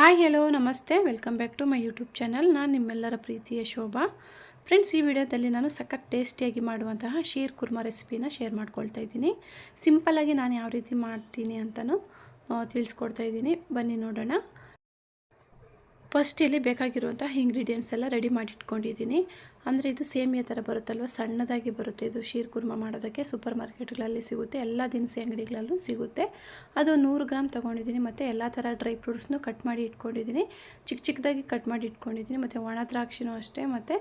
Hi hello ನಮಸ್ತೆ welcome back to my YouTube channel. ನಾನು ನಿಮ್ಮೆಲ್ಲರ ಪ್ರೀತಿಯ ಶೋಭಾ. ಫ್ರೆಂಡ್ಸ್, ಈ ವಿಡಿಯೋದಲ್ಲಿ ನಾನು ಸಖತ್ ಟೇಸ್ಟಿಯಾಗಿ ಮಾಡುವಂತಹ ಶೀರ್ ಕುರ್ಮಾ ರೆಸಿಪಿನ ಶೇರ್ ಮಾಡ್ಕೊಳ್ತಾ ಇದ್ದೀನಿ. ಸಿಂಪಲ್ಲಾಗಿ ನಾನು ಯಾವ ರೀತಿ ಮಾಡ್ತೀನಿ ಅಂತಲೂ ತಿಳಿಸ್ಕೊಡ್ತಾ ಇದ್ದೀನಿ. ಬನ್ನಿ ನೋಡೋಣ. ಫಸ್ಟ್ ಇಲ್ಲಿ ಬೇಕಾಗಿರುವಂಥ ಇಂಗ್ರೀಡಿಯೆಂಟ್ಸ್ ಎಲ್ಲ ರೆಡಿ ಮಾಡಿ ಇಟ್ಕೊಂಡಿದ್ದೀನಿ. ಅಂದರೆ ಇದು ಸೇಮಿಯಾ ಥರ ಬರುತ್ತಲ್ವ, ಸಣ್ಣದಾಗಿ ಬರುತ್ತೆ. ಇದು ಶೀರ್ ಕುರ್ಮಾ ಮಾಡೋದಕ್ಕೆ ಸೂಪರ್ ಮಾರ್ಕೆಟ್ಗಳಲ್ಲಿ ಸಿಗುತ್ತೆ, ಎಲ್ಲ ದಿನಸಿ ಅಂಗಡಿಗಳಲ್ಲೂ ಸಿಗುತ್ತೆ. ಅದು 100 ಗ್ರಾಮ್ ತೊಗೊಂಡಿದ್ದೀನಿ. ಮತ್ತು ಎಲ್ಲ ಥರ ಡ್ರೈ ಫ್ರೂಟ್ಸ್ನು ಕಟ್ ಮಾಡಿ ಇಟ್ಕೊಂಡಿದ್ದೀನಿ, ಚಿಕ್ಕದಾಗಿ ಕಟ್ ಮಾಡಿ ಇಟ್ಕೊಂಡಿದ್ದೀನಿ. ಮತ್ತು ಒಣ ದ್ರಾಕ್ಷಿನೂ ಅಷ್ಟೇ, ಮತ್ತು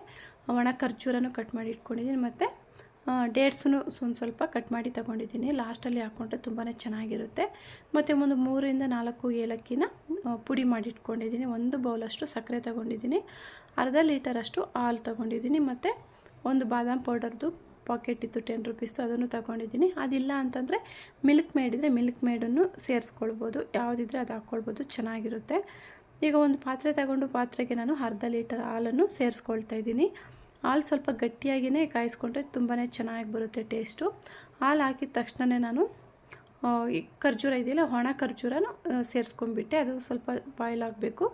ಒಣ ಖರ್ಜೂರನೂ ಕಟ್ ಮಾಡಿ ಇಟ್ಕೊಂಡಿದ್ದೀನಿ. ಮತ್ತು ಡೇಟ್ಸೂ ಸ್ವಲ್ಪ ಕಟ್ ಮಾಡಿ ತೊಗೊಂಡಿದ್ದೀನಿ. ಲಾಸ್ಟಲ್ಲಿ ಹಾಕ್ಕೊಂಡ್ರೆ ತುಂಬಾ ಚೆನ್ನಾಗಿರುತ್ತೆ. ಮತ್ತು ಒಂದು 3 ರಿಂದ 4 ಏಲಕ್ಕಿನ ಪುಡಿ ಮಾಡಿ ಇಟ್ಕೊಂಡಿದ್ದೀನಿ. 1 ಬೌಲಷ್ಟು ಸಕ್ಕರೆ ತೊಗೊಂಡಿದ್ದೀನಿ. ಅರ್ಧ ಲೀಟರಷ್ಟು ಹಾಲು ತೊಗೊಂಡಿದ್ದೀನಿ. ಮತ್ತು ಒಂದು ಬಾದಾಮ್ ಪೌಡರ್ದು ಪಾಕೆಟ್ ಇತ್ತು, 10 ರುಪೀಸ್ದು, ಅದನ್ನು ತೊಗೊಂಡಿದ್ದೀನಿ. ಅದಿಲ್ಲ ಅಂತಂದರೆ ಮಿಲ್ಕ್ ಮೇಡ್ ಇದ್ದರೆ ಮಿಲ್ಕ್ ಮೇಡನ್ನು ಸೇರಿಸ್ಕೊಳ್ಬೋದು, ಯಾವುದಿದ್ರೆ ಅದು ಹಾಕ್ಕೊಳ್ಬೋದು, ಚೆನ್ನಾಗಿರುತ್ತೆ. ಈಗ ಒಂದು ಪಾತ್ರೆ ತಗೊಂಡು ಪಾತ್ರೆಗೆ ನಾನು ಅರ್ಧ ಲೀಟರ್ ಹಾಲನ್ನು ಸೇರಿಸ್ಕೊಳ್ತಾ ಇದ್ದೀನಿ. ಹಾಲು ಸ್ವಲ್ಪ ಗಟ್ಟಿಯಾಗಿಯೇ ಕಾಯಿಸ್ಕೊಂಡ್ರೆ ತುಂಬಾ ಚೆನ್ನಾಗಿ ಬರುತ್ತೆ ಟೇಸ್ಟು. ಹಾಲು ಹಾಕಿದ ತಕ್ಷಣವೇ ನಾನು ಈ ಖರ್ಜೂರ ಇದೆಯಲ್ಲ, ಒಣ ಖರ್ಜೂರನ ಸೇರಿಸ್ಕೊಂಡ್ಬಿಟ್ಟೆ. ಅದು ಸ್ವಲ್ಪ ಬಾಯ್ಲ್ ಆಗಬೇಕು,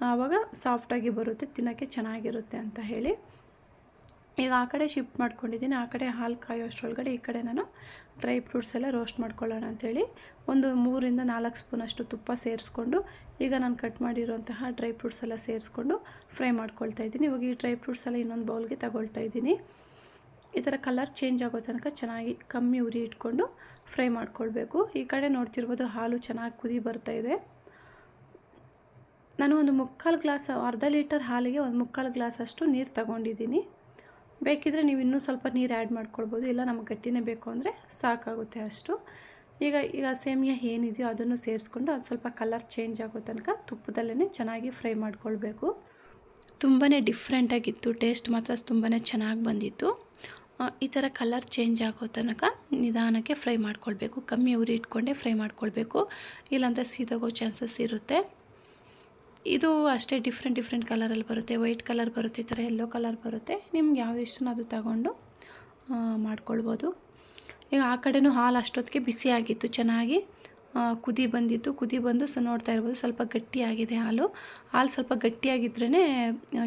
ಆವಾಗ ಸಾಫ್ಟಾಗಿ ಬರುತ್ತೆ, ತಿನ್ನೋಕ್ಕೆ ಚೆನ್ನಾಗಿರುತ್ತೆ ಅಂತ ಹೇಳಿ. ಈಗ ಆ ಕಡೆ ಶಿಫ್ಟ್ ಮಾಡ್ಕೊಂಡಿದ್ದೀನಿ. ಆ ಕಡೆ ಹಾಲು ಕಾಯೋ ಅಷ್ಟರೊಳಗಡೆ ಈ ಕಡೆ ನಾನು ಡ್ರೈ ಫ್ರೂಟ್ಸ್ ಎಲ್ಲ ರೋಸ್ಟ್ ಮಾಡ್ಕೊಳ್ಳೋಣ ಅಂಥೇಳಿ ಒಂದು 3 ರಿಂದ 4 ಸ್ಪೂನಷ್ಟು ತುಪ್ಪ ಸೇರಿಸ್ಕೊಂಡು ಈಗ ನಾನು ಕಟ್ ಮಾಡಿರೋಂತಹ ಡ್ರೈ ಫ್ರೂಟ್ಸ್ ಎಲ್ಲ ಸೇರಿಸ್ಕೊಂಡು ಫ್ರೈ ಮಾಡ್ಕೊಳ್ತಾ ಇದ್ದೀನಿ. ಇವಾಗ ಈ ಡ್ರೈ ಫ್ರೂಟ್ಸ್ ಎಲ್ಲ ಇನ್ನೊಂದು ಬೌಲ್ಗೆ ತಗೊಳ್ತಾ ಇದ್ದೀನಿ. ಈ ಥರ ಕಲರ್ ಚೇಂಜ್ ಆಗೋ ತನಕ ಚೆನ್ನಾಗಿ ಕಮ್ಮಿ ಉರಿ ಇಟ್ಕೊಂಡು ಫ್ರೈ ಮಾಡ್ಕೊಳ್ಬೇಕು. ಈ ಕಡೆ ನೋಡ್ತಿರ್ಬೋದು, ಹಾಲು ಚೆನ್ನಾಗಿ ಕುದಿ ಬರ್ತಾಯಿದೆ. ನಾನು ಒಂದು 3/4 ಗ್ಲಾಸ್, ಅರ್ಧ ಲೀಟರ್ ಹಾಲಿಗೆ ಒಂದು 3/4 ಗ್ಲಾಸಷ್ಟು ನೀರು ತಗೊಂಡಿದ್ದೀನಿ. ಬೇಕಿದ್ದರೆ ನೀವು ಇನ್ನೂ ಸ್ವಲ್ಪ ನೀರು ಆ್ಯಡ್ ಮಾಡ್ಕೊಳ್ಬೋದು, ಇಲ್ಲ ನಮಗೆ ಗಟ್ಟಿನೇ ಬೇಕು ಅಂದರೆ ಸಾಕಾಗುತ್ತೆ ಅಷ್ಟು. ಈಗ ಸೇಮಿಯಾ ಏನಿದೆಯೋ ಅದನ್ನು ಸೇರಿಸ್ಕೊಂಡು ಅದು ಸ್ವಲ್ಪ ಕಲರ್ ಚೇಂಜ್ ಆಗೋ ತನಕ ತುಪ್ಪದಲ್ಲೇ ಚೆನ್ನಾಗಿ ಫ್ರೈ ಮಾಡ್ಕೊಳ್ಬೇಕು. ತುಂಬಾ ಡಿಫ್ರೆಂಟಾಗಿತ್ತು, ಟೇಸ್ಟ್ ಮಾತ್ರ ತುಂಬಾ ಚೆನ್ನಾಗಿ ಬಂದಿತ್ತು. ಈ ಥರ ಕಲರ್ ಚೇಂಜ್ ಆಗೋ ತನಕ ನಿಧಾನಕ್ಕೆ ಫ್ರೈ ಮಾಡ್ಕೊಳ್ಬೇಕು, ಕಮ್ಮಿ ಉರಿ ಇಟ್ಕೊಂಡೇ ಫ್ರೈ ಮಾಡ್ಕೊಳ್ಬೇಕು, ಇಲ್ಲಾಂದರೆ ಸೀದೋಗೋ ಚಾನ್ಸಸ್ ಇರುತ್ತೆ. ಇದು ಅಷ್ಟೇ ಡಿಫ್ರೆಂಟ್ ಕಲರಲ್ಲಿ ಬರುತ್ತೆ, ವೈಟ್ ಕಲರ್ ಬರುತ್ತೆ, ಈ ಥರ ಯೆಲ್ಲೋ ಕಲರ್ ಬರುತ್ತೆ. ನಿಮ್ಗೆ ಯಾವುದು ಇಷ್ಟನೋ ಅದು ತಗೊಂಡು ಮಾಡ್ಕೊಳ್ಬೋದು. ಈಗ ಆ ಕಡೆನೂ ಹಾಲು ಅಷ್ಟೊತ್ತಿಗೆ ಬಿಸಿ ಆಗಿತ್ತು, ಚೆನ್ನಾಗಿ ಕುದಿ ಬಂದು ನೋಡ್ತಾ ಇರ್ಬೋದು, ಸ್ವಲ್ಪ ಗಟ್ಟಿಯಾಗಿದೆ ಹಾಲು ಸ್ವಲ್ಪ ಗಟ್ಟಿಯಾಗಿದ್ರೇ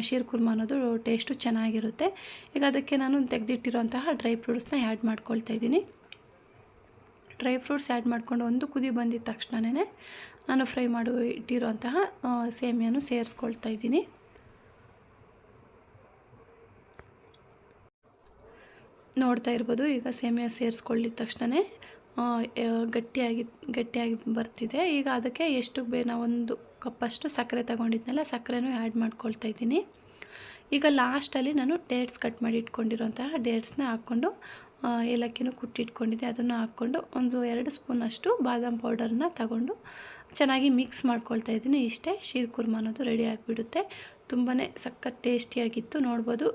ಶೀರ್ ಕುರ್ಮಾ ಅನ್ನೋದು ಟೇಸ್ಟು ಚೆನ್ನಾಗಿರುತ್ತೆ. ಈಗ ಅದಕ್ಕೆ ನಾನು ತೆಗೆದಿಟ್ಟಿರೋಂತಹ ಡ್ರೈ ಫ್ರೂಟ್ಸ್ನ ಆ್ಯಡ್ ಮಾಡ್ಕೊಳ್ತಾ ಇದ್ದೀನಿ. ಡ್ರೈ ಫ್ರೂಟ್ಸ್ ಆ್ಯಡ್ ಮಾಡಿಕೊಂಡು ಒಂದು ಕುದಿ ಬಂದಿದ್ದ ತಕ್ಷಣವೇ ನಾನು ಫ್ರೈ ಮಾಡಿ ಇಟ್ಟಿರೋಂತಹ ಸೇಮಿಯಾನು ಸೇರಿಸ್ಕೊಳ್ತಾ ಇದ್ದೀನಿ. ನೋಡ್ತಾ ಇರ್ಬೋದು, ಈಗ ಸೇಮಿಯಾ ಸೇರಿಸ್ಕೊಳ್ಳಿದ ತಕ್ಷಣವೇ ಗಟ್ಟಿಯಾಗಿ ಬರ್ತಿದೆ. ಈಗ ಅದಕ್ಕೆ ಎಷ್ಟು ನಾವು 1 ಕಪ್ಪಷ್ಟು ಸಕ್ಕರೆ ತಗೊಂಡಿದ್ನಲ್ಲ, ಸಕ್ಕರೆನೂ ಆ್ಯಡ್ ಮಾಡ್ಕೊಳ್ತಾ ಇದ್ದೀನಿ. ಈಗ ಲಾಸ್ಟಲ್ಲಿ ನಾನು ಡೇಟ್ಸ್ ಕಟ್ ಮಾಡಿ ಇಟ್ಕೊಂಡಿರೋಂತಹ ಡೇಟ್ಸ್ನ ಹಾಕ್ಕೊಂಡು, ಏಲಕ್ಕಿನೂ ಕುಟ್ಟಿಟ್ಕೊಂಡಿದ್ದೆ ಅದನ್ನು ಹಾಕ್ಕೊಂಡು, ಒಂದು 2 ಸ್ಪೂನಷ್ಟು ಬಾದಾಮ್ ಪೌಡರ್ನ ತಗೊಂಡು ಚೆನ್ನಾಗಿ ಮಿಕ್ಸ್ ಮಾಡ್ಕೊಳ್ತಾ ಇದ್ದೀನಿ. ಇಷ್ಟೇ, ಶೀರ್ ಕುರ್ಮಾ ಅನ್ನೋದು ರೆಡಿ ಆಗಿಬಿಡುತ್ತೆ. ತುಂಬಾ ಸಖತ್ ಟೇಸ್ಟಿಯಾಗಿತ್ತು. ನೋಡ್ಬೋದು,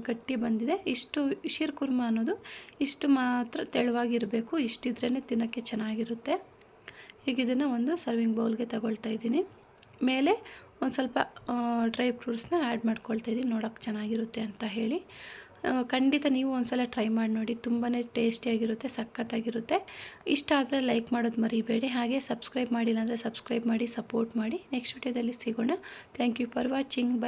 ಗಟ್ಟಿ ಬಂದಿದೆ. ಇಷ್ಟು ಶೀರ್ ಕುರ್ಮಾ ಅನ್ನೋದು ಇಷ್ಟು ಮಾತ್ರ ತೆಳುವಾಗಿರಬೇಕು, ಇಷ್ಟಿದ್ರೇ ತಿನ್ನೋಕ್ಕೆ ಚೆನ್ನಾಗಿರುತ್ತೆ. ಈಗ ಇದನ್ನು ಒಂದು ಸರ್ವಿಂಗ್ ಬೌಲ್ಗೆ ತಗೊಳ್ತಾ ಇದ್ದೀನಿ. ಮೇಲೆ ಒಂದು ಸ್ವಲ್ಪ ಡ್ರೈ ಫ್ರೂಟ್ಸ್ನ ಆ್ಯಡ್ ಮಾಡ್ಕೊಳ್ತಾ ಇದ್ದೀನಿ, ನೋಡೋಕ್ಕೆ ಚೆನ್ನಾಗಿರುತ್ತೆ ಅಂತ ಹೇಳಿ. ಖಂಡಿತ ನೀವು ಒಂದ್ಸಲ ಟ್ರೈ ಮಾಡಿ ನೋಡಿ, ತುಂಬಾ ಟೇಸ್ಟಿಯಾಗಿರುತ್ತೆ, ಸಖತ್ತಾಗಿರುತ್ತೆ. ಇಷ್ಟ ಆದರೆ ಲೈಕ್ ಮಾಡೋದು ಮರಿಬೇಡಿ. ಹಾಗೆ ಸಬ್ಸ್ಕ್ರೈಬ್ ಮಾಡಿಲ್ಲ ಅಂದರೆ ಸಬ್ಸ್ಕ್ರೈಬ್ ಮಾಡಿ, ಸಪೋರ್ಟ್ ಮಾಡಿ. ನೆಕ್ಸ್ಟ್ ವಿಡಿಯೋದಲ್ಲಿ ಸಿಗೋಣ. Thank you for watching. By.